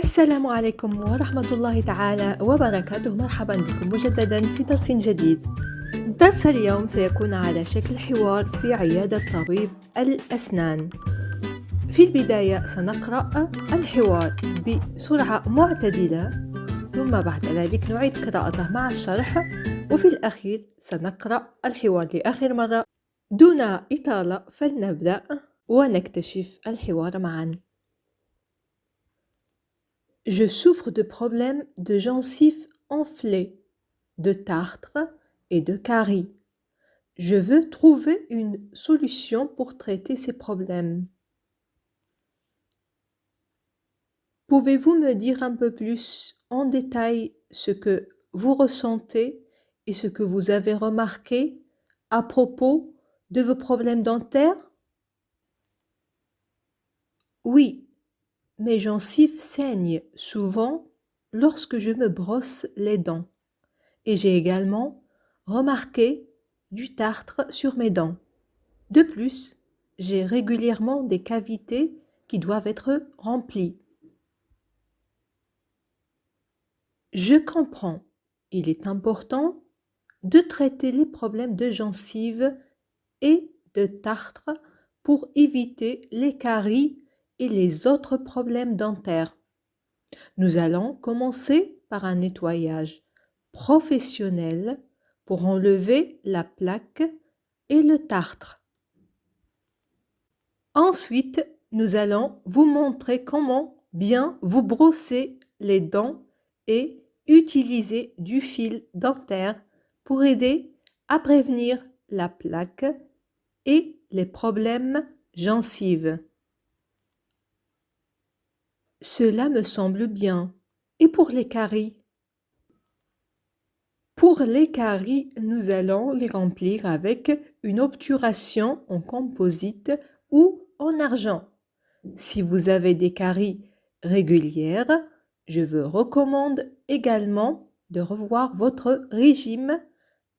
السلام عليكم ورحمة الله تعالى وبركاته. مرحبا بكم مجددا في درس جديد. درس اليوم سيكون على شكل حوار في عيادة طبيب الأسنان. في البداية سنقرأ الحوار بسرعة معتدلة، ثم بعد ذلك نعيد قراءته مع الشرح، وفي الأخير سنقرأ الحوار لآخر مرة. دون إطالة فلنبدأ ونكتشف الحوار معا. Je souffre de problèmes de gencives enflées, de tartre et de caries. Je veux trouver une solution pour traiter ces problèmes. Pouvez-vous me dire un peu plus en détail ce que vous ressentez et ce que vous avez remarqué à propos de vos problèmes dentaires? Oui. Mes gencives saignent souvent lorsque je me brosse les dents et j'ai également remarqué du tartre sur mes dents. De plus, j'ai régulièrement des cavités qui doivent être remplies. Je comprends. Il est important de traiter les problèmes de gencives et de tartre pour éviter les caries et les autres problèmes dentaires. Nous allons commencer par un nettoyage professionnel pour enlever la plaque et le tartre. Ensuite, nous allons vous montrer comment bien vous brosser les dents et utiliser du fil dentaire pour aider à prévenir la plaque et les problèmes gencives. Cela me semble bien. Et pour les caries? Pour les caries, nous allons les remplir avec une obturation en composite ou en argent. Si vous avez des caries régulières, je vous recommande également de revoir votre régime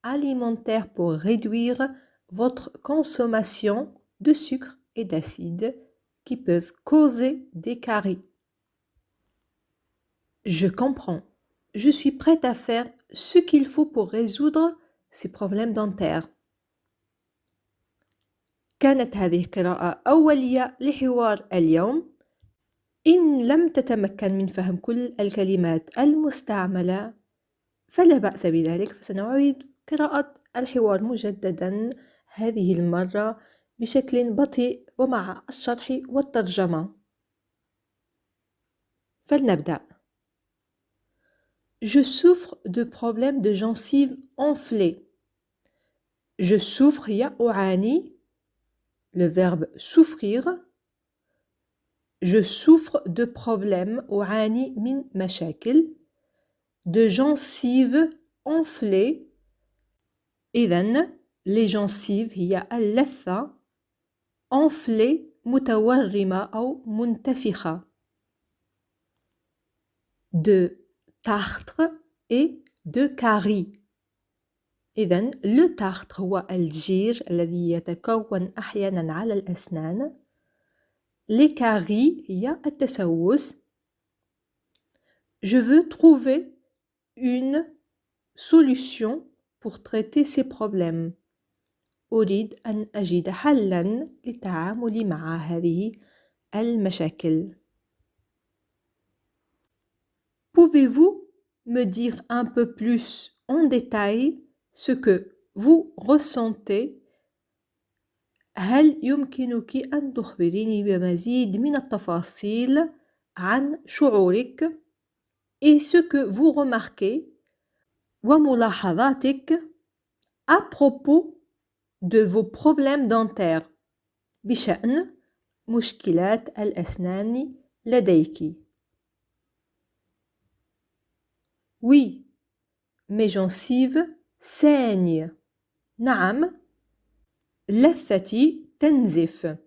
alimentaire pour réduire votre consommation de sucre et d'acide qui peuvent causer des caries. Je comprends. Je suis prête à faire ce qu'il faut pour résoudre ces problèmes dentaires. كانت هذه قراءة أولية لحوار اليوم. إن لم تتمكن من فهم كل الكلمات المستعملة فلا بأس بذلك، فسنعيد قراءة الحوار مجددا، هذه المرة بشكل بطيء ومع الشرح والترجمة. فلنبدأ. Je souffre de problèmes de gencives enflées. Je souffre هي أعاني، le verbe souffrir. Je souffre de problèmes أعاني من مشاكل. De gencives enflées. إذن les gencives هي اللثة. enflée متورمة أو منتفخة. De tartre et de caries. إذن le tartre هو الجير الذي يتكون أحيانا على الأسنان. Les caries هي التسوس. Je veux trouver une solution pour traiter ces problèmes. أريد أن أجد حلا للتعامل مع هذه المشاكل. Pouvez-vous me dire un peu plus en détail ce que vous ressentez? هل يمكنك أن تخبريني بمزيد من التفاصيل عن شعورك et ce que vous remarquez وملاحظاتك à propos de vos problèmes dentaires بشأن مشكلات الأسنان لديك؟ Oui, mes gencives saignent. نعم، لثتي تنزف.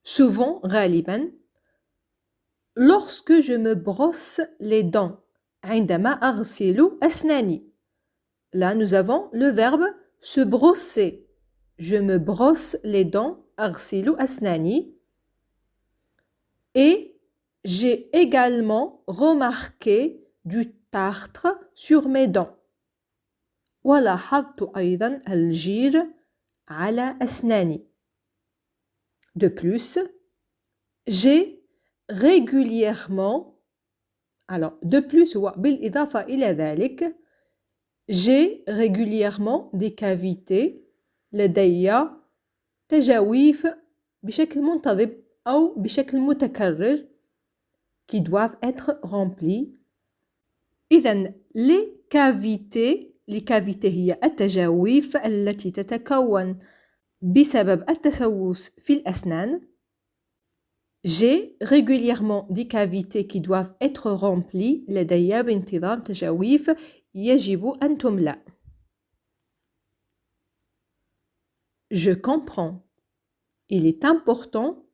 Souvent, غالبا. Lorsque je me brosse les dents. عندما أغسل أسناني. Là, nous avons le verbe se brosser. Je me brosse les dents. أغسل أسناني. Et J'ai également remarqué du tartre sur mes dents. ولاحظت أيضا الجير على أسناني. De plus, j'ai régulièrement, alors de plus وبالإضافة إلى ذلك, j'ai régulièrement des cavités لدي تجاويف بشكل منتظم أو بشكل متكرر qui doivent être remplies. إذن les cavités هي التجاويف التي تتكون بسبب التسوس في الأسنان. J'ai régulièrement des cavités qui doivent être remplies لدي بانتظام تجاويف يجب أن تملأ. Je comprends. Il est important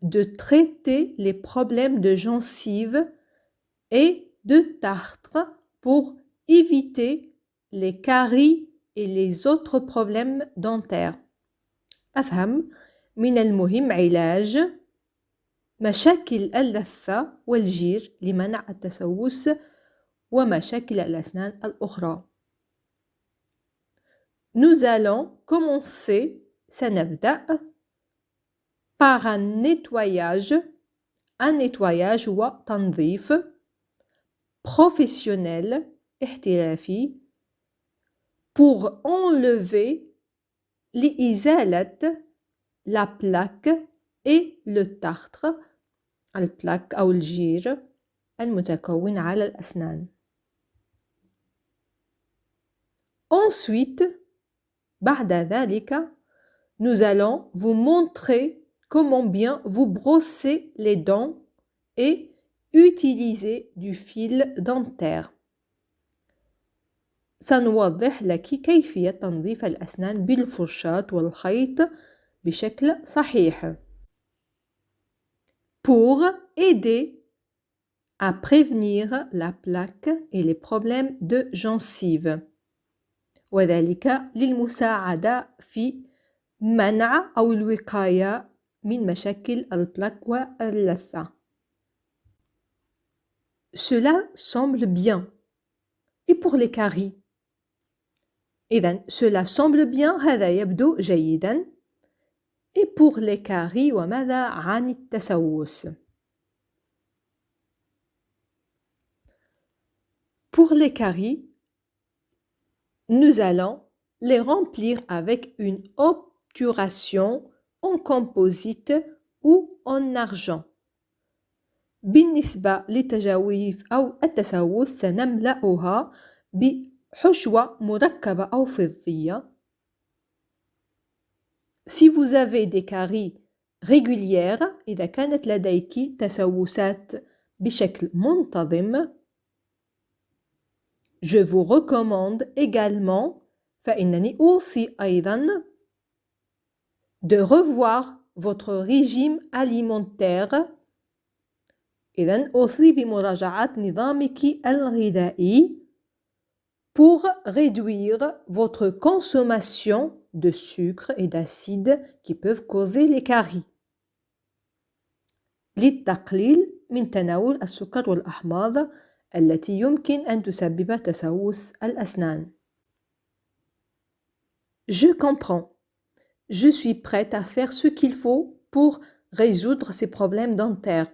de traiter les problèmes de gencives et de tartre pour éviter les caries et les autres problèmes dentaires. أفهم من المهم علاج مشاكل اللثة والجير لمنع التسوس ومشاكل الأسنان الأخرى. Nous allons commencer, سنبدأ par un nettoyage وتنظيف professionnel احترافي pour enlever لإزالة la plaque et le tartre البلاك أو الجير المتكون على الأسنان. Ensuite, بعد ذلك, nous allons vous montrer comment bien vous brosser les dents et utiliser du fil dentaire. سنوضح لك كيفية تنظيف الأسنان بالفرشاة والخيط بشكل صحيح. Pour aider à prévenir la plaque et les problèmes de gencives. وذلك للمساعدة في منع أو الوقاية من مشاكل البلاك واللثة. Cela semble bien. Et pour les caries? إذن cela semble bien هذا يبدو جيدا. Et pour les caries وماذا عن التسوس؟ Pour les caries, nous allons les remplir avec une obturation en composite ou en argent. بالنسبة للتجاويف أو التسوس سنملأها بحشوة مركبة أو فضية. Si vous avez des caries régulières, إذا كانت لديك تسوسات بشكل منتظم, je vous recommande également, فإنني أوصي أيضا, de revoir votre régime alimentaire. إذن أوصي بمراجعة نظامك الغذائي pour réduire votre consommation de sucre et d'acide qui peuvent causer les caries. للتقليل من تناول السكر والأحماض التي يمكن أن تسبب تسوس الأسنان. Je comprends. Je suis prête à faire ce qu'il faut pour résoudre ces problèmes dentaires.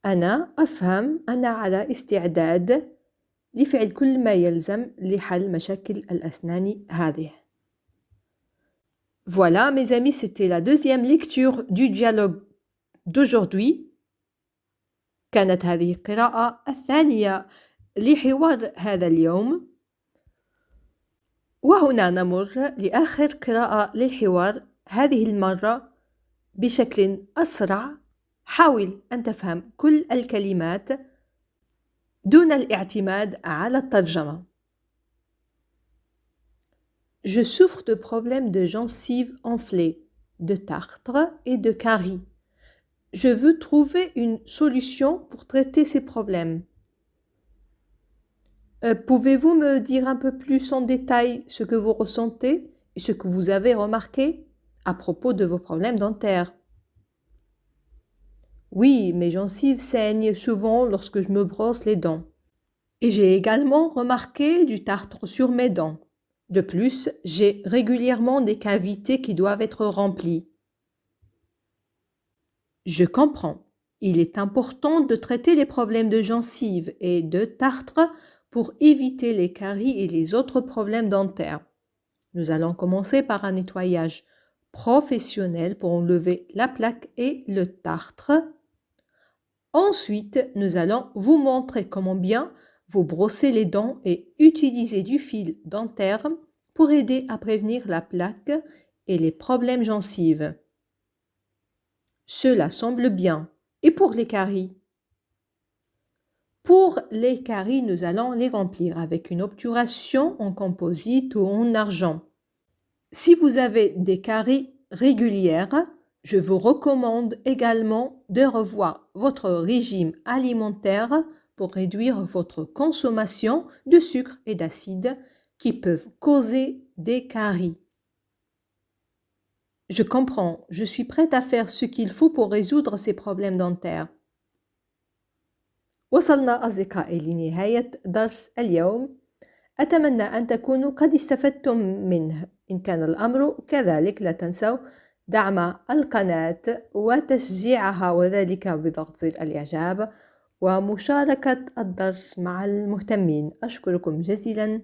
أنا أفهم أنا على استعداد لفعل كل ما يلزم لحل مشاكل الأسنان هذه. Voilà, mes amis, c'était la deuxième lecture du dialogue d'aujourd'hui. كانت هذه القراءة الثانية لحوار هذا اليوم. وهنا نمر لآخر قراءة للحوار، هذه المرة بشكل أسرع. حاول أن تفهم كل الكلمات دون الاعتماد على الترجمة. Je souffre de problèmes de gencives enflées, de tartre et de caries. Je veux trouver une solution pour traiter ces problèmes. Pouvez-vous me dire un peu plus en détail ce que vous ressentez et ce que vous avez remarqué à propos de vos problèmes dentaires? Oui, mes gencives saignent souvent lorsque je me brosse les dents. Et j'ai également remarqué du tartre sur mes dents. De plus, j'ai régulièrement des cavités qui doivent être remplies. Je comprends. Il est important de traiter les problèmes de gencives et de tartre pour éviter les caries et les autres problèmes dentaires. Nous allons commencer par un nettoyage professionnel pour enlever la plaque et le tartre. Ensuite, nous allons vous montrer comment bien vous brosser les dents et utiliser du fil dentaire pour aider à prévenir la plaque et les problèmes gencives. Cela semble bien. Et pour les caries? Pour les caries, nous allons les remplir avec une obturation en composite ou en argent. Si vous avez des caries régulières, je vous recommande également de revoir votre régime alimentaire pour réduire votre consommation de sucre et d'acide qui peuvent causer des caries. Je comprends, je suis prête à faire ce qu'il faut pour résoudre ces problèmes dentaires. وصلنا أصدقائي لنهاية درس اليوم. أتمنى أن تكونوا قد استفدتم منه. إن كان الأمر كذلك لا تنسوا دعم القناة وتشجيعها وذلك بضغط زر الإعجاب ومشاركة الدرس مع المهتمين. أشكركم جزيلا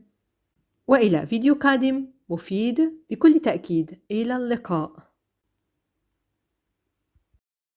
وإلى فيديو قادم مفيد بكل تأكيد. إلى اللقاء.